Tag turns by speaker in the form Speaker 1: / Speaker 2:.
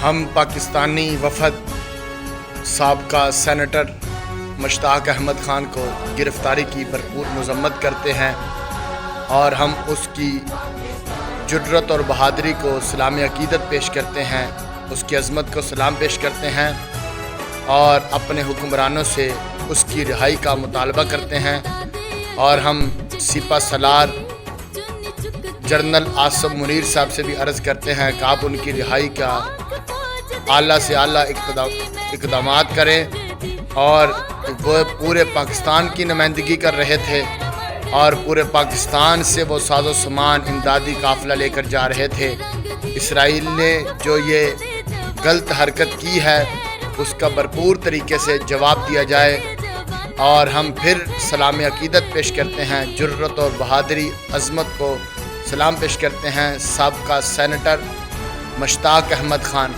Speaker 1: ہم پاکستانی وفد سابقہ سینیٹر مشتاق احمد خان کو گرفتاری کی بھرپور مذمت کرتے ہیں اور ہم اس کی جرأت اور بہادری کو سلام عقیدت پیش کرتے ہیں، اس کی عظمت کو سلام پیش کرتے ہیں اور اپنے حکمرانوں سے اس کی رہائی کا مطالبہ کرتے ہیں۔ اور ہم سپہ سالار جنرل آصف منیر صاحب سے بھی عرض کرتے ہیں کہ آپ ان کی رہائی کا اعلیٰ سے اعلیٰ اقدامات کریں، اور وہ پورے پاکستان کی نمائندگی کر رہے تھے اور پورے پاکستان سے وہ ساز و سامان امدادی قافلہ لے کر جا رہے تھے۔ اسرائیل نے جو یہ غلط حرکت کی ہے اس کا بھرپور طریقے سے جواب دیا جائے، اور ہم پھر سلام عقیدت پیش کرتے ہیں، جرأت اور بہادری عظمت کو سلام پیش کرتے ہیں سابقہ سینیٹر مشتاق احمد خان